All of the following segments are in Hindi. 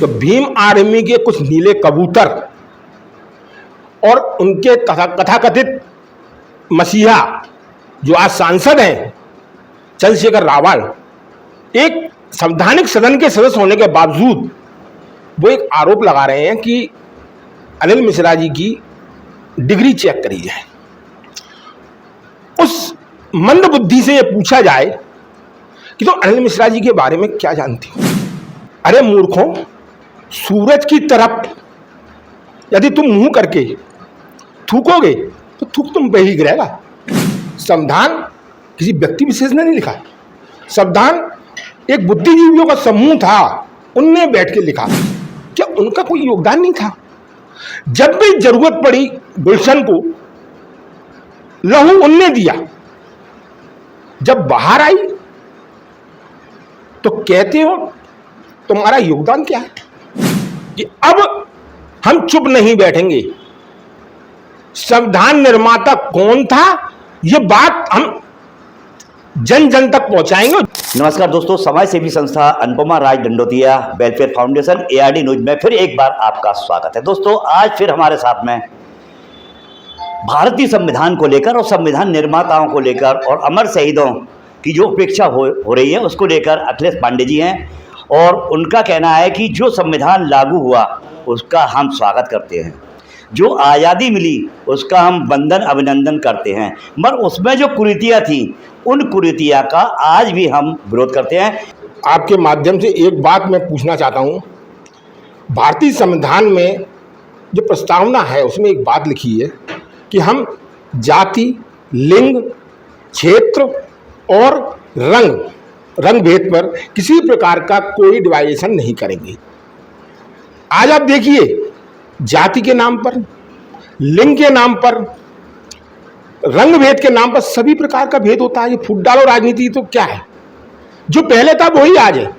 तो भीम आर्मी के कुछ नीले कबूतर और उनके कथाकथित मसीहा जो आज सांसद हैं चंद्रशेखर रावल, एक संवैधानिक सदन के सदस्य होने के बावजूद वो एक आरोप लगा रहे हैं कि अनिल मिश्रा जी की डिग्री चेक करी जाए। उस मंद बुद्धि से ये पूछा जाए कि तो अनिल मिश्रा जी के बारे में क्या जानती हो? अरे मूर्खों, सूरज की तरफ यदि तुम मुंह करके थूकोगे तो थूक तुम पे ही गिरेगा। संविधान किसी व्यक्ति विशेष ने नहीं लिखा। संविधान एक बुद्धिजीवियों का समूह था, उनने बैठ के लिखा। क्या उनका कोई योगदान नहीं था? जब भी जरूरत पड़ी गुलशन को, लहू उनने दिया। जब बाहर आई तो कहते हो तुम्हारा योगदान क्या है? कि अब हम चुप नहीं बैठेंगे। संविधान निर्माता कौन था, यह बात हम जन जन तक पहुंचाएंगे। नमस्कार दोस्तों, समाज सेवी संस्था Anupama Raj Dandotiya welfare foundation ARD news में फिर एक बार आपका स्वागत है। दोस्तों, आज फिर हमारे साथ में भारतीय संविधान को लेकर और संविधान निर्माताओं को लेकर और अमर शहीदों की जो उपेक्षा हो रही है उसको लेकर अखिलेश पांडे जी हैं। और उनका कहना है कि जो संविधान लागू हुआ उसका हम स्वागत करते हैं, जो आज़ादी मिली उसका हम वंदन अभिनंदन करते हैं, मगर उसमें जो कुरीतियाँ थी उन कुरीतियाँ का आज भी हम विरोध करते हैं। आपके माध्यम से एक बात मैं पूछना चाहता हूं। भारतीय संविधान में जो प्रस्तावना है उसमें एक बात लिखी है कि हम जाति, लिंग, क्षेत्र और रंग भेद पर किसी प्रकार का कोई डिवाइडेशन नहीं करेंगे। आज आप देखिए, जाति के नाम पर, लिंग के नाम पर, रंग भेद के नाम पर सभी प्रकार का भेद होता है। ये फूट डालो राजनीति तो क्या है? जो पहले था वही आज है।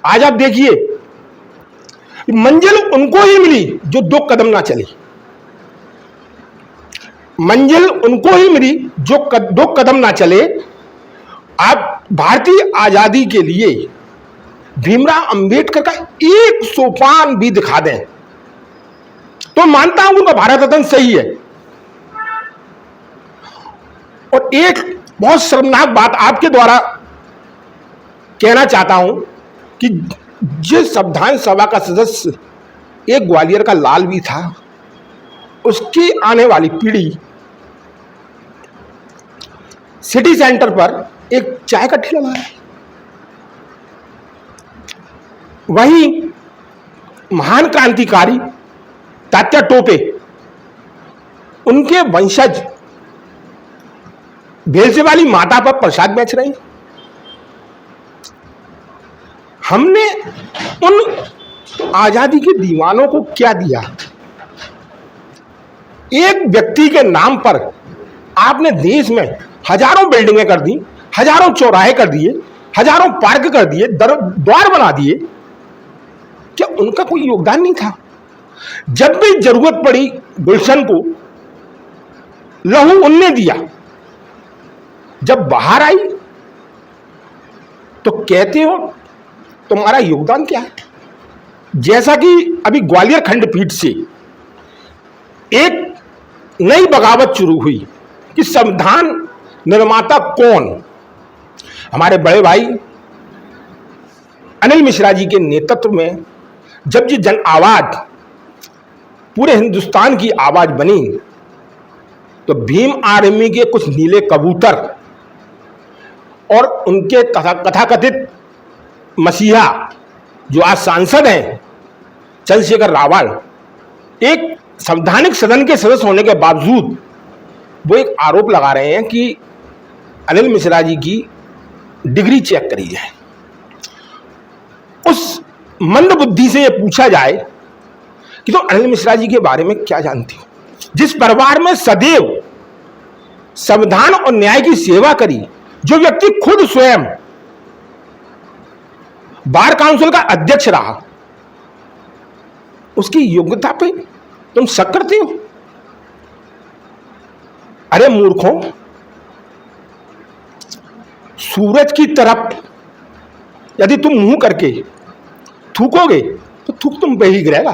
आज आप देखिए, मंजिल उनको ही मिली जो 2 कदम ना चली। मंजिल उनको ही मिली जो 2 कदम ना चले। आप भारतीय आजादी के लिए भीमराव अंबेडकर का एक सोपान भी दिखा दें तो मानता हूं उनका भारत रत्न सही है। और एक बहुत शर्मनाक बात आपके द्वारा कहना चाहता हूं कि जिस संविधान सभा का सदस्य एक ग्वालियर का लाल भी था, उसकी आने वाली पीढ़ी सिटी सेंटर पर एक चाय का ठेला लगा है। वहीं महान क्रांतिकारी तात्या टोपे, उनके वंशज भेलसे वाली माता पर प्रसाद बेच रहे हैं। हमने उन आजादी के दीवानों को क्या दिया? एक व्यक्ति के नाम पर आपने देश में हजारों बिल्डिंगें कर दी, हजारों चौराहे कर दिए, हजारों पार्क कर दिए, द्वार बना दिए। क्या उनका कोई योगदान नहीं था? जब भी जरूरत पड़ी गुलशन को, लहू उनने दिया। जब बाहर आई तो कहते हो तुम्हारा योगदान क्या है? जैसा कि अभी ग्वालियर खंडपीठ से एक नई बगावत शुरू हुई कि संविधान निर्माता कौन? हमारे बड़े भाई अनिल मिश्रा जी के नेतृत्व में जब ये जन आवाज पूरे हिंदुस्तान की आवाज बनी तो भीम आर्मी के कुछ नीले कबूतर और उनके कथाकथित मसीहा जो आज सांसद हैं चंद्रशेखर रावल, एक संवैधानिक सदन के सदस्य होने के बावजूद वो एक आरोप लगा रहे हैं कि अनिल मिश्रा जी की डिग्री चेक करी जाए। उस मंद बुद्धि से यह पूछा जाए कि तो अनिल मिश्रा जी के बारे में क्या जानती हो? जिस परिवार में सदैव संविधान और न्याय की सेवा करी, जो व्यक्ति खुद स्वयं बार काउंसिल का अध्यक्ष रहा, उसकी योग्यता पे तुम शक करते हो? अरे मूर्खों, सूरज की तरफ यदि तुम मुंह करके थूकोगे तो थूक तुम पे ही गिरेगा।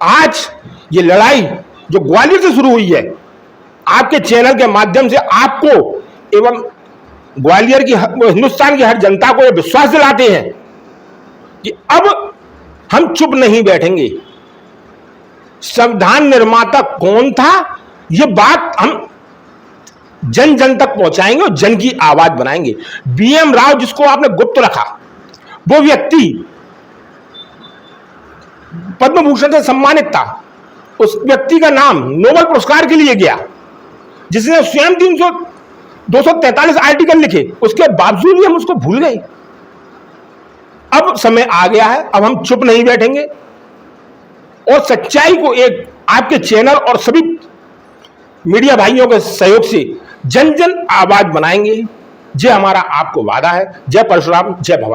आज ये लड़ाई जो ग्वालियर से शुरू हुई है, आपके चैनल के माध्यम से आपको एवं ग्वालियर की हिंदुस्तान की हर जनता को ये विश्वास दिलाते हैं कि अब हम चुप नहीं बैठेंगे। संविधान निर्माता कौन था, ये बात हम जन जन तक पहुंचाएंगे और जन की आवाज बनाएंगे। बीएम राव, जिसको आपने गुप्त रखा, वो व्यक्ति पद्म भूषण से सम्मानित था। उस व्यक्ति का नाम नोबेल पुरस्कार के लिए गया, जिसने स्वयं 243 आर्टिकल लिखे, उसके बावजूद भी हम उसको भूल गए। अब समय आ गया है, अब हम चुप नहीं बैठेंगे और सच्चाई को एक आपके चैनल और सभी मीडिया भाइयों के सहयोग से जन जन आवाज बनाएंगे। जय हमारा आपको वादा है। जय परशुराम, जय भवानी।